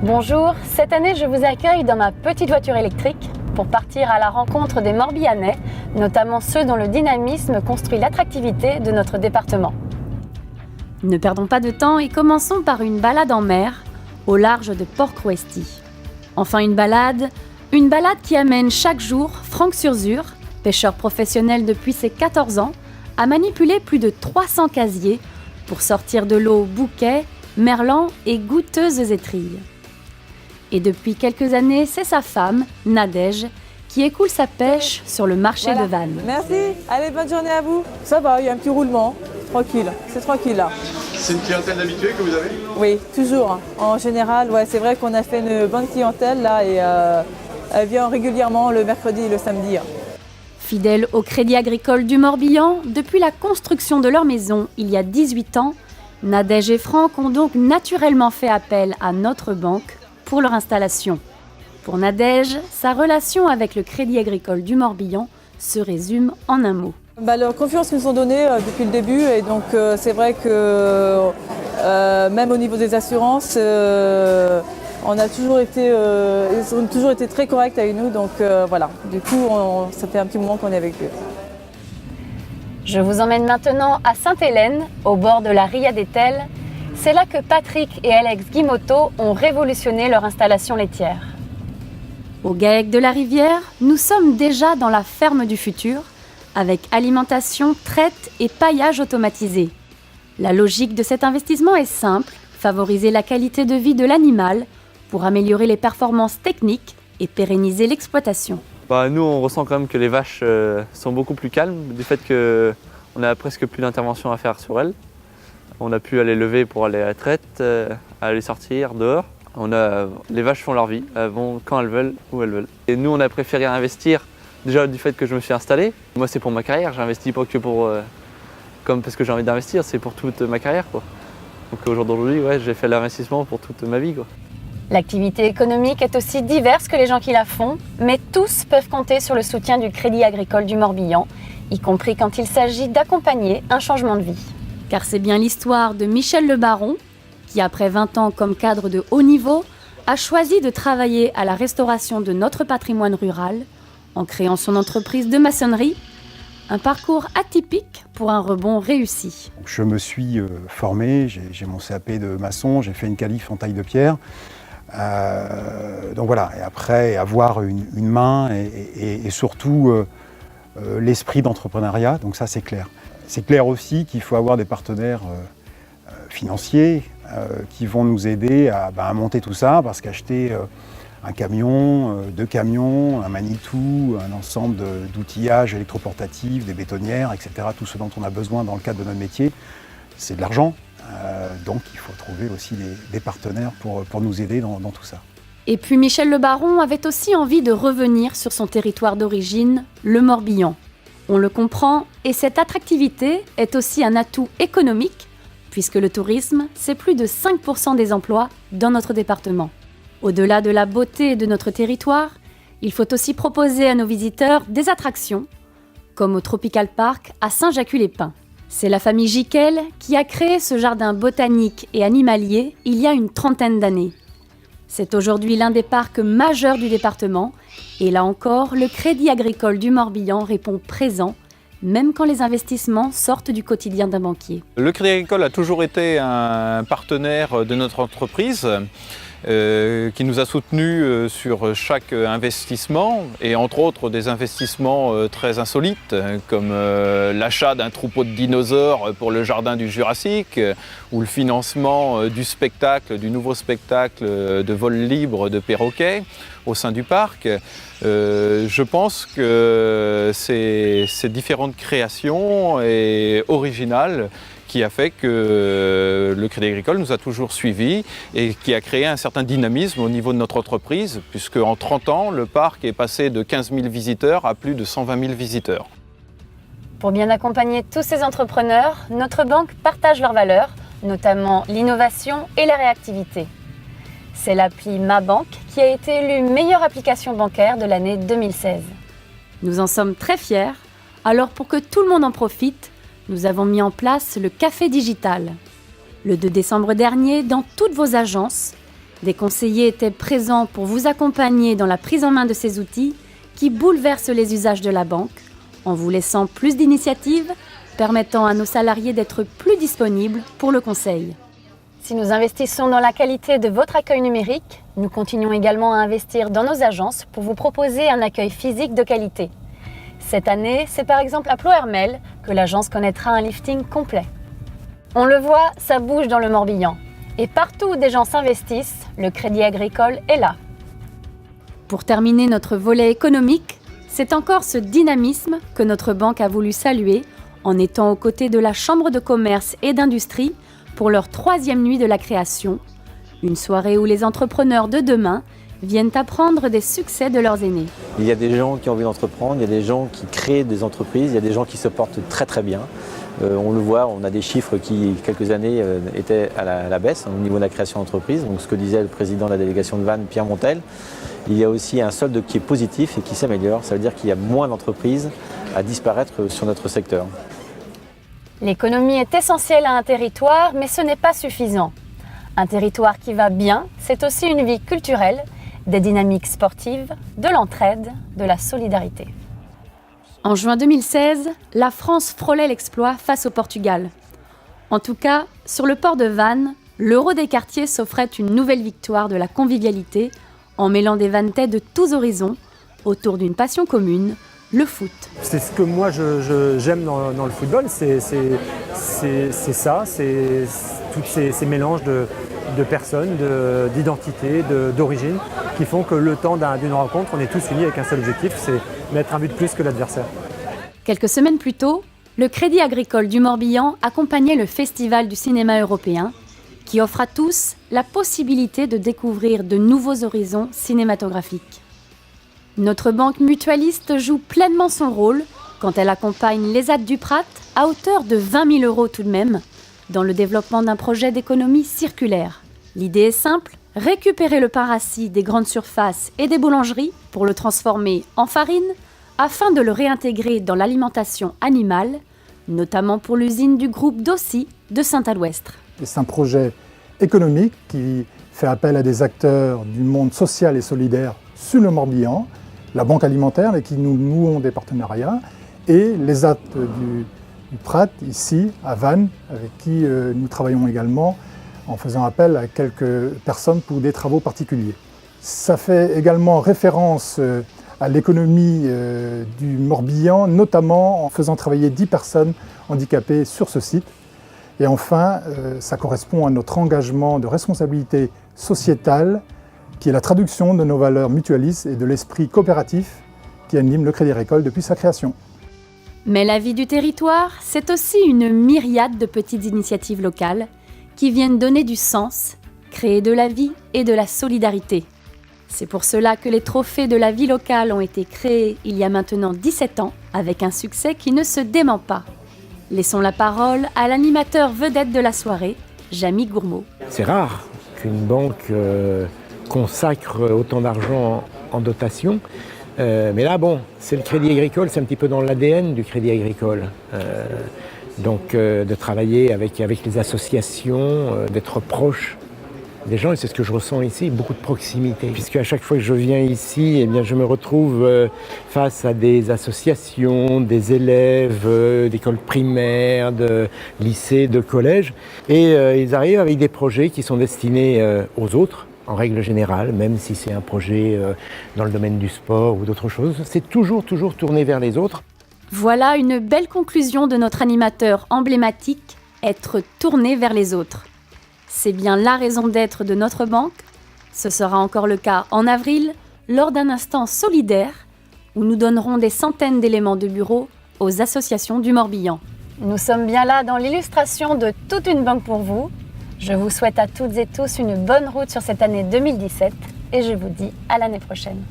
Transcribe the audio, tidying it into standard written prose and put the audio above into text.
Bonjour, cette année je vous accueille dans ma petite voiture électrique pour partir à la rencontre des Morbihanais, notamment ceux dont le dynamisme construit l'attractivité de notre département. Ne perdons pas de temps et commençons par une balade en mer, au large de Port-Crouesty. Enfin une balade qui amène chaque jour Franck Surzur, pêcheur professionnel depuis ses 14 ans, à manipuler plus de 300 casiers pour sortir de l'eau bouquets, merlans et goûteuses étrilles. Et depuis quelques années, c'est sa femme, Nadège, qui écoule sa pêche sur le marché de Vannes. Merci, allez, bonne journée à vous. Ça va, il y a un petit roulement, tranquille, c'est tranquille là. C'est une clientèle d'habitués que vous avez ? Oui, toujours. En général, ouais, c'est vrai qu'on a fait une bonne clientèle là et elle vient régulièrement le mercredi et le samedi. Fidèles au Crédit Agricole du Morbihan, depuis la construction de leur maison il y a 18 ans, Nadège et Franck ont donc naturellement fait appel à notre banque pour leur installation. Pour Nadège, sa relation avec le Crédit Agricole du Morbihan se résume en un mot. La confiance qu'ils nous ont donnée depuis le début et donc c'est vrai que même au niveau des assurances, on a toujours été, ils ont toujours été très corrects avec nous, donc voilà. Du coup, ça fait un petit moment qu'on est avec eux. Je vous emmène maintenant à Sainte-Hélène, au bord de la Ria d'Etel. C'est là que Patrick et Alex Guimotto ont révolutionné leur installation laitière. Au GAEC de la Rivière, nous sommes déjà dans la ferme du futur, avec alimentation, traite et paillage automatisé. La logique de cet investissement est simple, favoriser la qualité de vie de l'animal pour améliorer les performances techniques et pérenniser l'exploitation. Nous, on ressent quand même que les vaches sont beaucoup plus calmes, du fait qu'on a presque plus d'intervention à faire sur elles. On a pu aller lever pour aller à la traite, aller sortir dehors. Les vaches font leur vie, elles vont quand elles veulent, où elles veulent. Et nous, on a préféré investir, déjà du fait que je me suis installé. Moi, c'est pour ma carrière, j'investis pas que parce que j'ai envie d'investir, c'est pour toute ma carrière, quoi. Donc au jour d'aujourd'hui, j'ai fait l'investissement pour toute ma vie, quoi. L'activité économique est aussi diverse que les gens qui la font, mais tous peuvent compter sur le soutien du Crédit Agricole du Morbihan, y compris quand il s'agit d'accompagner un changement de vie. Car c'est bien l'histoire de Michel Le Baron, qui après 20 ans comme cadre de haut niveau, a choisi de travailler à la restauration de notre patrimoine rural, en créant son entreprise de maçonnerie, un parcours atypique pour un rebond réussi. Je me suis formé, j'ai mon CAP de maçon, j'ai fait une qualif en taille de pierre. Donc voilà, et après avoir une main et surtout l'esprit d'entrepreneuriat, donc ça c'est clair. C'est clair aussi qu'il faut avoir des partenaires financiers qui vont nous aider à monter tout ça, parce qu'acheter un camion, 2 camions, un Manitou, un ensemble d'outillages électroportatifs, des bétonnières, etc., tout ce dont on a besoin dans le cadre de notre métier, c'est de l'argent. Donc il faut trouver aussi des partenaires pour nous aider dans tout ça. Et puis Michel Le Baron avait aussi envie de revenir sur son territoire d'origine, le Morbihan. On le comprend, et cette attractivité est aussi un atout économique, puisque le tourisme, c'est plus de 5% des emplois dans notre département. Au-delà de la beauté de notre territoire, il faut aussi proposer à nos visiteurs des attractions, comme au Tropical Park à Saint-Jacques-les-Pins. C'est la famille Jiquel qui a créé ce jardin botanique et animalier il y a une 30aine d'années. C'est aujourd'hui l'un des parcs majeurs du département et là encore, le Crédit Agricole du Morbihan répond présent, même quand les investissements sortent du quotidien d'un banquier. Le Crédit Agricole a toujours été un partenaire de notre entreprise. Qui nous a soutenus sur chaque investissement et entre autres des investissements très insolites comme l'achat d'un troupeau de dinosaures pour le jardin du Jurassique ou le financement du nouveau spectacle de vol libre de perroquets au sein du parc. Je pense que ces différentes créations et originales qui a fait que le Crédit Agricole nous a toujours suivis et qui a créé un certain dynamisme au niveau de notre entreprise, puisque en 30 ans, le parc est passé de 15 000 visiteurs à plus de 120 000 visiteurs. Pour bien accompagner tous ces entrepreneurs, notre banque partage leurs valeurs, notamment l'innovation et la réactivité. C'est l'appli Ma Banque qui a été élue meilleure application bancaire de l'année 2016. Nous en sommes très fiers, alors pour que tout le monde en profite, nous avons mis en place le Café Digital. Le 2 décembre dernier, dans toutes vos agences, Des conseillers étaient présents pour vous accompagner dans la prise en main de ces outils qui bouleversent les usages de la banque, en vous laissant plus d'initiatives, permettant à nos salariés d'être plus disponibles pour le conseil. Si nous investissons dans la qualité de votre accueil numérique, nous continuons également à investir dans nos agences pour vous proposer un accueil physique de qualité. Cette année, c'est par exemple à Ploërmel que l'agence connaîtra un lifting complet. On le voit, ça bouge dans le Morbihan. Et partout où des gens s'investissent, le Crédit Agricole est là. Pour terminer notre volet économique, c'est encore ce dynamisme que notre banque a voulu saluer en étant aux côtés de la Chambre de commerce et d'industrie pour leur 3e nuit de la création, une soirée où les entrepreneurs de demain viennent apprendre des succès de leurs aînés. Il y a des gens qui ont envie d'entreprendre, il y a des gens qui créent des entreprises, il y a des gens qui se portent très très bien. On le voit, on a des chiffres qui, quelques années, étaient à la baisse au niveau de la création d'entreprises. Donc ce que disait le président de la délégation de Vannes, Pierre Montel, il y a aussi un solde qui est positif et qui s'améliore. Ça veut dire qu'il y a moins d'entreprises à disparaître sur notre secteur. L'économie est essentielle à un territoire, mais ce n'est pas suffisant. Un territoire qui va bien, c'est aussi une vie culturelle, des dynamiques sportives, de l'entraide, de la solidarité. En juin 2016, la France frôlait l'exploit face au Portugal. En tout cas, sur le port de Vannes, l'Euro des quartiers s'offrait une nouvelle victoire de la convivialité en mêlant des Vanntais de tous horizons autour d'une passion commune, le foot. C'est ce que moi j'aime dans le football, c'est ça, c'est tous ces mélanges de personnes, d'identités, d'origines, qui font que le temps d'une rencontre, on est tous unis avec un seul objectif, c'est mettre un but de plus que l'adversaire. Quelques semaines plus tôt, le Crédit Agricole du Morbihan accompagnait le Festival du cinéma européen, qui offre à tous la possibilité de découvrir de nouveaux horizons cinématographiques. Notre banque mutualiste joue pleinement son rôle quand elle accompagne l'ESAT du Prat à hauteur de 20 000 € tout de même dans le développement d'un projet d'économie circulaire. L'idée est simple, récupérer le pain rassis des grandes surfaces et des boulangeries pour le transformer en farine afin de le réintégrer dans l'alimentation animale, notamment pour l'usine du groupe Dossi de Saint-Alwestre. C'est un projet économique qui fait appel à des acteurs du monde social et solidaire sur le Morbihan, la Banque alimentaire avec qui nous nouons des partenariats et les AT du Prat ici à Vannes avec qui nous travaillons également en faisant appel à quelques personnes pour des travaux particuliers. Ça fait également référence à l'économie du Morbihan, notamment en faisant travailler 10 personnes handicapées sur ce site. Et enfin, ça correspond à notre engagement de responsabilité sociétale qui est la traduction de nos valeurs mutualistes et de l'esprit coopératif qui anime le Crédit Agricole depuis sa création. Mais la vie du territoire, c'est aussi une myriade de petites initiatives locales qui viennent donner du sens, créer de la vie et de la solidarité. C'est pour cela que les trophées de la vie locale ont été créés il y a maintenant 17 ans, avec un succès qui ne se dément pas. Laissons la parole à l'animateur vedette de la soirée, Jamie Gourmaud. C'est rare qu'une banque consacre autant d'argent en dotation. Mais là, bon, c'est le Crédit Agricole, c'est un petit peu dans l'ADN du Crédit Agricole. Donc de travailler avec les associations, d'être proche des gens, et c'est ce que je ressens ici, beaucoup de proximité. Puisque à chaque fois que je viens ici, eh bien, je me retrouve face à des associations, des élèves d'écoles primaires, de lycées, de collèges, et ils arrivent avec des projets qui sont destinés aux autres, en règle générale, même si c'est un projet dans le domaine du sport ou d'autres choses, c'est toujours tourné vers les autres. Voilà une belle conclusion de notre animateur emblématique, être tourné vers les autres. C'est bien la raison d'être de notre banque. Ce sera encore le cas en avril, lors d'un instant solidaire, où nous donnerons des centaines d'éléments de bureau aux associations du Morbihan. Nous sommes bien là dans l'illustration de toute une banque pour vous. Je vous souhaite à toutes et tous une bonne route sur cette année 2017 et je vous dis à l'année prochaine.